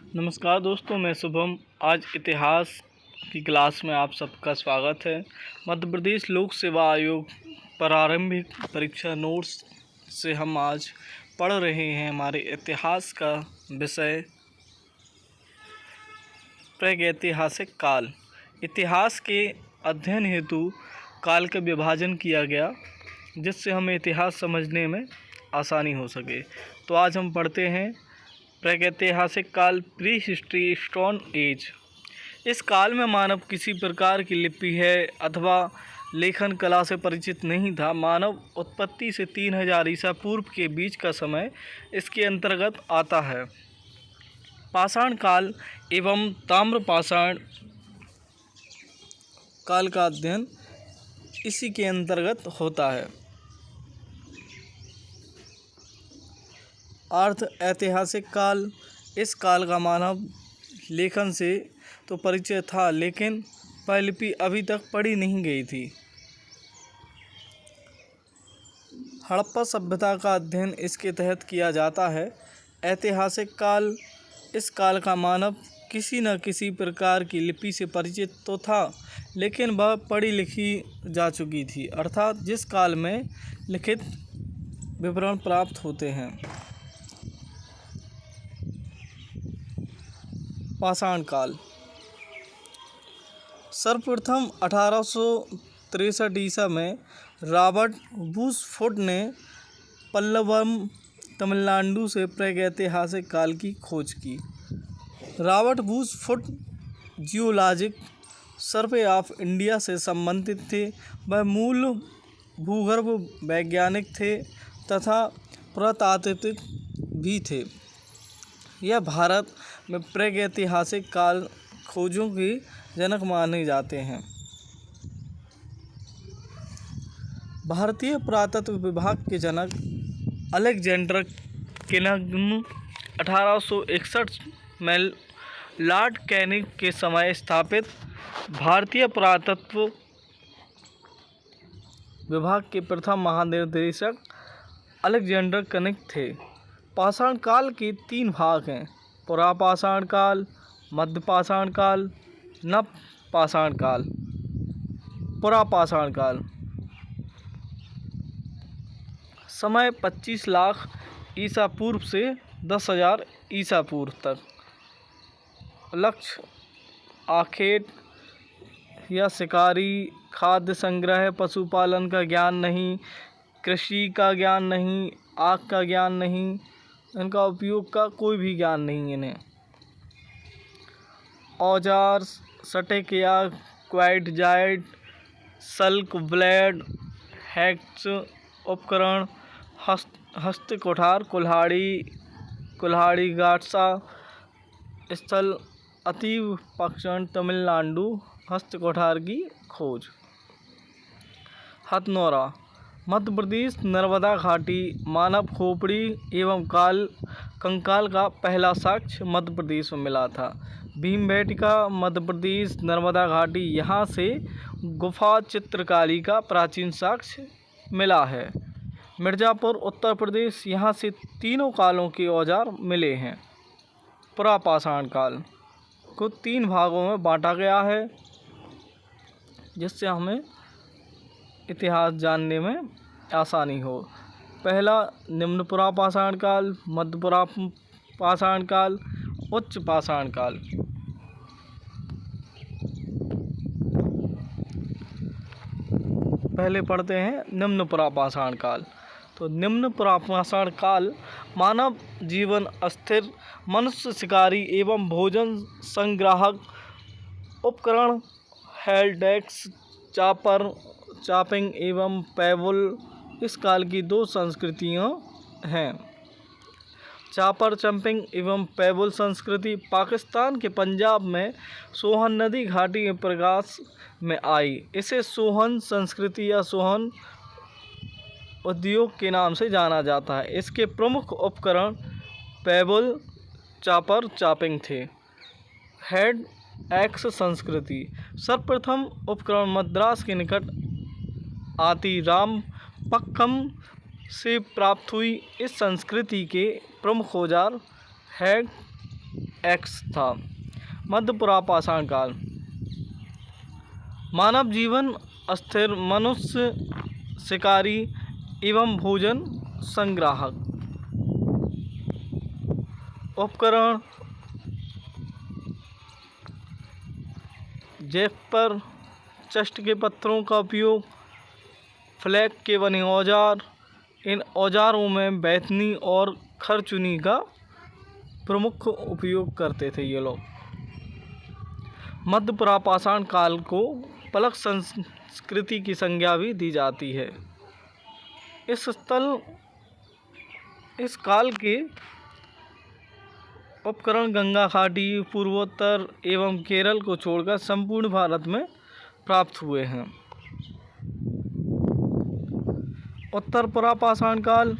नमस्कार दोस्तों, मैं शुभम। आज इतिहास की क्लास में आप सबका स्वागत है। मध्य प्रदेश लोक सेवा आयोग प्रारंभिक परीक्षा नोट्स से हम आज पढ़ रहे हैं हमारे इतिहास का विषय प्रागैतिहासिक काल। इतिहास के अध्ययन हेतु काल का विभाजन किया गया जिससे हमें इतिहास समझने में आसानी हो सके। तो आज हम पढ़ते हैं प्रागैतिहासिक काल, प्री हिस्ट्री, स्टोन एज। इस काल में मानव किसी प्रकार की लिपि है अथवा लेखन कला से परिचित नहीं था। मानव उत्पत्ति से 3000 ईसा पूर्व के बीच का समय इसके अंतर्गत आता है। पाषाण काल एवं ताम्र पाषाण काल का अध्ययन इसी के अंतर्गत होता है। अर्ध ऐतिहासिक काल, इस काल का मानव लेखन से तो परिचय था लेकिन प्रतिलिपि अभी तक पढ़ी नहीं गई थी। हड़प्पा सभ्यता का अध्ययन इसके तहत किया जाता है। ऐतिहासिक काल, इस काल का मानव किसी न किसी प्रकार की लिपि से परिचित तो था लेकिन वह पढ़ी लिखी जा चुकी थी, अर्थात जिस काल में लिखित विवरण प्राप्त होते हैं। पाषाण काल, सर्वप्रथम 1863 ईसा में रॉबर्ट बूसफोर्ड ने पल्लवम, तमिलनाडु से प्रागैतिहासिक काल की खोज की। Robert Bruce Foote geologic survey of India से संबंधित थे। वह मूल भूगर्भ वैज्ञानिक थे तथा पुरातात्विक भी थे। यह भारत में प्रागैतिहासिक काल खोजों के जनक माने जाते हैं। भारतीय पुरातत्व विभाग के जनक अलेक्जेंडर किनगन 1861 में लॉर्ड कैनिंग के समय स्थापित भारतीय पुरातत्व विभाग के प्रथम महानिदेशक अलेक्जेंडर किनग थे। पाषाण काल के 3 भाग हैं: पुरापाषाण काल, मध्य पाषाण काल, नव पाषाण काल। पुरापाषाण काल समय 25 लाख ईसा पूर्व से 10,000 ईसा पूर्व तक। लक्ष्य आखेट या शिकारी, खाद्य संग्रह, पशुपालन का ज्ञान नहीं, कृषि का ज्ञान नहीं, आग का ज्ञान नहीं, इनका उपयोग का कोई भी ज्ञान नहीं इन्हें। औजार, सटिक या क्वाइट जाइट, सल्क ब्लेड, हैक्स उपकरण, हस्त कुठार, कुल्हाड़ी गाटसा, स्थल अतीव पक्षण, तमिलनाडु, हस्त कुठार की खोज। हथनौरा, मध्य प्रदेश, नर्मदा घाटी। मानव खोपड़ी एवं कंकाल का पहला साक्ष्य मध्य प्रदेश में मिला था। भीमबेटका, मध्य प्रदेश, नर्मदा घाटी। यहाँ से गुफा चित्रकारी का प्राचीन साक्ष्य मिला है। मिर्ज़ापुर, उत्तर प्रदेश। यहाँ से तीनों कालों के औजार मिले हैं। पुरापाषाण काल को 3 भागों में बांटा गया है जिससे हमें इतिहास जानने में आसानी हो। पहला निम्न पुरापाषाण काल, मध्य पुरापाषाण काल, उच्च पाषाण काल। पहले पढ़ते हैं निम्न पुरापाषाण काल। तो निम्न पुरापाषाण काल मानव जीवन अस्थिर, मनुष्य शिकारी एवं भोजन संग्राहक, उपकरण हैंड एक्स, चॉपर, चॉपिंग एवं पेबल। इस काल की 2 संस्कृतियाँ हैं: चॉपर चंपिंग एवं पेबल संस्कृति पाकिस्तान के पंजाब में सोहन नदी घाटी में प्रकाश में आई। इसे सोहन संस्कृति या सोहन उद्योग के नाम से जाना जाता है। इसके प्रमुख उपकरण पेबल, चॉपर, चॉपिंग थे। हेड एक्स संस्कृति सर्वप्रथम उपकरण मद्रास के निकट आतिरामपक्कम से प्राप्त हुई। इस संस्कृति के प्रमुख औजार हेड एक्स था। मध्य पुरापाषाण काल। मानव जीवन अस्थिर, मनुष्य शिकारी एवं भोजन संग्राहक। उपकरण जैपर, चष्ट के पत्थरों का उपयोग, फ्लैग के बने औजार। इन औजारों में बैतनी और खरचुनी का प्रमुख उपयोग करते थे ये लोग। मध्य पुरापाषाण काल को पलक संस्कृति की संज्ञा भी दी जाती है। इस काल के उपकरण गंगा घाटी, पूर्वोत्तर एवं केरल को छोड़कर संपूर्ण भारत में प्राप्त हुए हैं। उत्तर पुरापाषाण काल।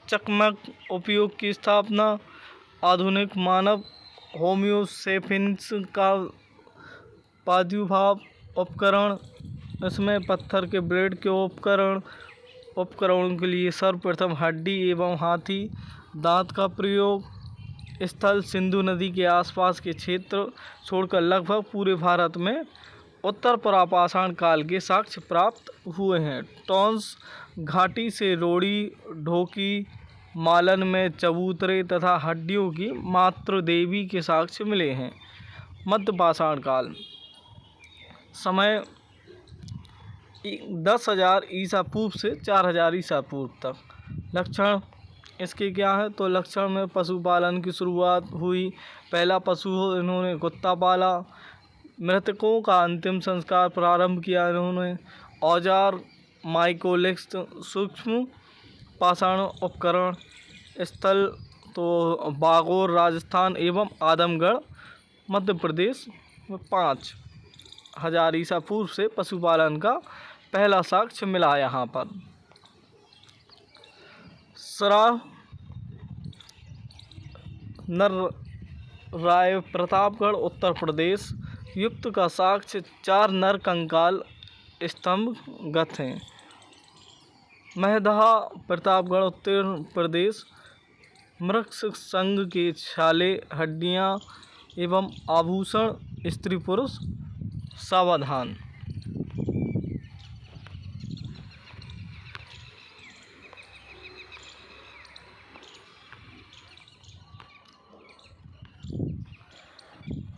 चकमक उपयोग की स्थापना। आधुनिक मानव होमियोसेपियंस का प्रादुर्भाव। उपकरण, इसमें पत्थर के ब्लेड के उपकरणों के लिए सर्वप्रथम हड्डी एवं हाथी दांत का प्रयोग। स्थल, सिंधु नदी के आसपास के क्षेत्र छोड़कर लगभग पूरे भारत में उत्तर पुरापाषाण काल के साक्ष्य प्राप्त हुए हैं। टॉन्स घाटी से रोड़ी, ढोकी, मालन में चबूतरे तथा हड्डियों की मातृदेवी के साक्ष्य मिले हैं। मध्य पाषाण काल। समय 10,000 ईसा पूर्व से 4,000 ईसा पूर्व तक। लक्षण इसके क्या है? तो लक्षण में पशुपालन की शुरुआत हुई। पहला पशु इन्होंने कुत्ता पाला। मृतकों का अंतिम संस्कार प्रारंभ किया इन्होंने। औजार, माइकोलिक्स, सूक्ष्म पाषाण उपकरण। स्थल तो बागोर राजस्थान एवं आदमगढ़ मध्य प्रदेश में 5,000 ईसा पूर्व से पशुपालन का पहला साक्ष्य मिला यहाँ पर। सराय नर राय प्रतापगढ़ उत्तर प्रदेश युक्त का साक्ष्य 4 नर कंकाल स्तंभगत हैं। महदहा प्रतापगढ़ उत्तर प्रदेश मृग संघ के छाले, हड्डियाँ एवं आभूषण। स्त्री पुरुष सावधान।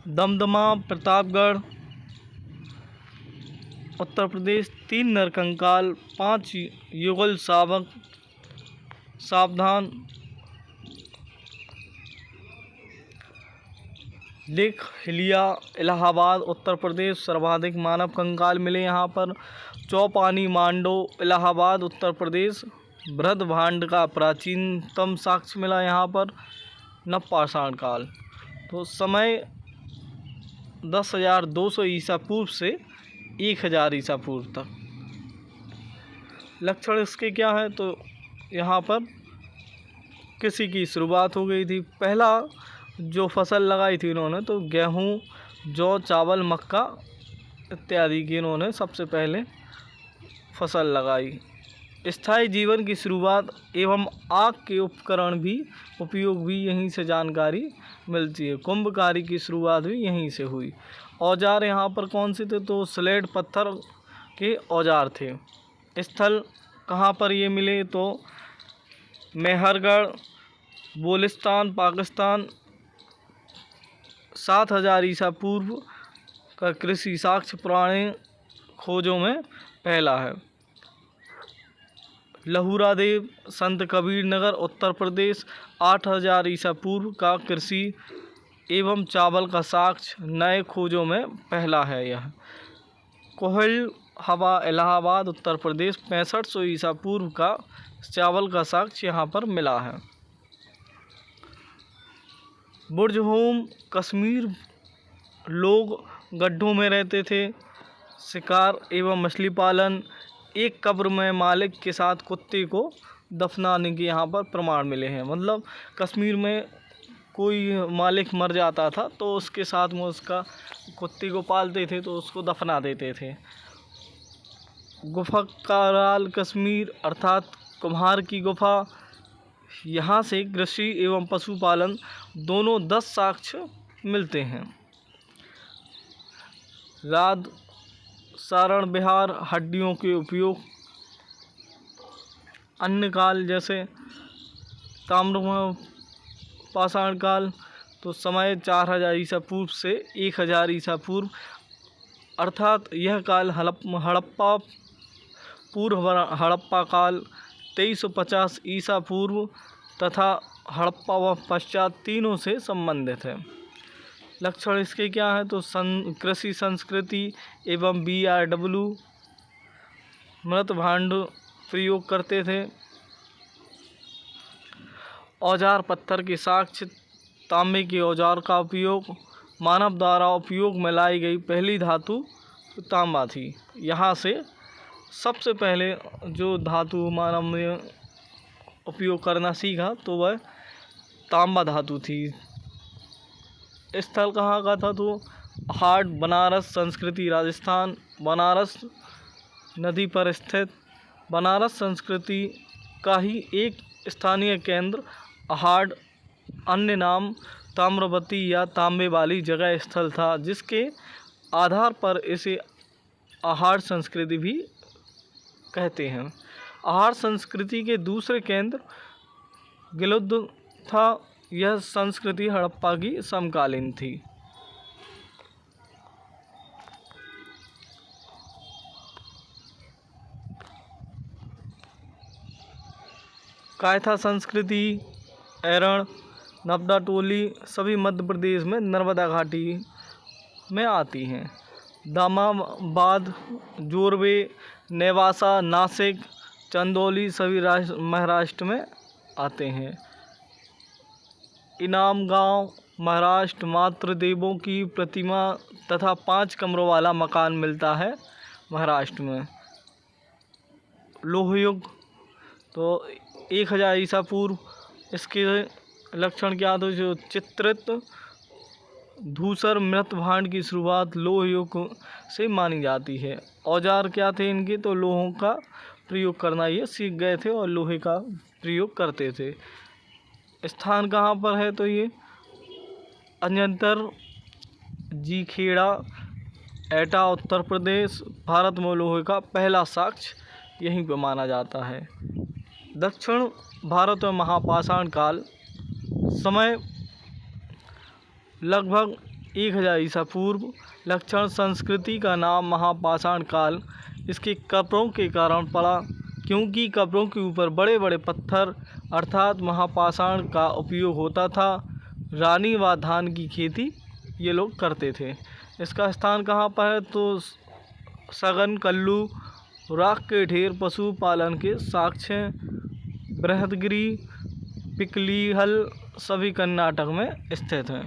दमदमा प्रतापगढ़ उत्तर प्रदेश 3 नरकंकाल, 5 युगल शावक सावधान। लेक हिलिया इलाहाबाद उत्तर प्रदेश सर्वाधिक मानव कंकाल मिले यहाँ पर। चौपानी मांडो इलाहाबाद उत्तर प्रदेश बृहद भांड का प्राचीनतम साक्ष्य मिला यहाँ पर। नवपाषाण काल। तो समय 10,200 ईसा पूर्व से 1,000 ईसा पूर्व तक। लक्षण इसके क्या है? तो यहाँ पर कृषि की शुरुआत हो गई थी। पहला जो फसल लगाई थी इन्होंने तो गेहूँ, जौ, चावल, मक्का इत्यादि की इन्होंने सबसे पहले फसल लगाई। स्थायी जीवन की शुरुआत एवं आग के उपयोग भी यहीं से जानकारी मिलती है। कुंभकारी की शुरुआत भी यहीं से हुई। औजार यहाँ पर कौन से थे? तो स्लेट पत्थर के औजार थे। स्थल कहाँ पर ये मिले? तो मेहरगढ़, बोलिस्तान, पाकिस्तान। 7,000 ईसा पूर्व का कृषि साक्ष्य पुराने खोजों में पहला है। लहुरादेव संत कबीर नगर उत्तर प्रदेश 8,000 ईसा पूर्व का कृषि एवं चावल का साक्ष्य नए खोजों में पहला है। यह कोहल हवा इलाहाबाद उत्तर प्रदेश 6500 ईसा पूर्व का चावल का साक्ष्य यहाँ पर मिला है। बुर्जहोम कश्मीर लोग गड्ढों में रहते थे। शिकार एवं मछली पालन। एक कब्र में मालिक के साथ कुत्ते को दफनाने के यहाँ पर प्रमाण मिले हैं। मतलब कश्मीर में कोई मालिक मर जाता था तो उसके साथ में उसका कुत्ते को पालते थे तो उसको दफना देते थे। गुफा कराल कश्मीर अर्थात कुम्हार की गुफा। यहाँ से कृषि एवं पशुपालन दोनों 10 साक्ष्य मिलते हैं। राद सारण बिहार हड्डियों के उपयोग। अन्य काल जैसे ताम्र पाषाण काल तो समय 4000 ईसा पूर्व से 1000 ईसा पूर्व, अर्थात यह काल हड़प्पा पूर्व हड़प्पा काल 2350 ईसा पूर्व तथा हड़प्पा व पश्चात तीनों से संबंधित है। लक्षण इसके क्या है तो कृषि संस्कृति एवं BRW मृत भांड प्रयोग करते थे। औजार पत्थर के साक्ष्य, तांबे के औजार का उपयोग, मानव द्वारा उपयोग में लाई गई पहली धातु तांबा थी। यहाँ से सबसे पहले जो धातु मानव ने उपयोग करना सीखा तो वह तांबा धातु थी। स्थल कहाँ का था तो हाट बनारस संस्कृति राजस्थान, बनारस नदी पर स्थित। बनारस संस्कृति का ही एक स्थानीय केंद्र अहाड़, अन्य नाम ताम्रवती या तांबे वाली जगह स्थल था, जिसके आधार पर इसे अहाड़ संस्कृति भी कहते हैं। अहाड़ संस्कृति के दूसरे केंद्र गिलुद्ध था। यह संस्कृति हड़प्पा की समकालीन थी। कायथा संस्कृति एरण नबदा टोली सभी मध्य प्रदेश में नर्मदा घाटी में आती हैं। दामाबाद, जोरवे, नेवासा, नासिक, चंदौली सभी महाराष्ट्र में आते हैं। इनाम गांव महाराष्ट्र मातृदेवों की प्रतिमा तथा 5 कमरों वाला मकान मिलता है महाराष्ट्र में। लोह युग तो 1000 ईसा पूर्व। इसके लक्षण क्या तो जो चित्रित धूसर मृत भांड की शुरुआत लोह युग से मानी जाती है। औजार क्या थे इनके तो लोहों का प्रयोग करना ये सीख गए थे और लोहे का प्रयोग करते थे। स्थान कहाँ पर है तो ये अंजंतर जीखेड़ा एटा उत्तर प्रदेश। भारत में लोहे का पहला साक्ष्य यहीं पर माना जाता है। दक्षिण भारत में महापाषाण काल समय लगभग 1000 ईसा पूर्व। लक्षण संस्कृति का नाम महापाषाण काल इसके कब्रों के कारण पड़ा, क्योंकि कब्रों के ऊपर बड़े बड़े पत्थर अर्थात महापाषाण का उपयोग होता था। रानी व धान की खेती ये लोग करते थे। इसका स्थान कहाँ पर है तो सघन कल्लू, राख के ढेर पशुपालन के साक्ष्य बृहदगिरी पिकलीहल सभी कर्नाटक में स्थित हैं।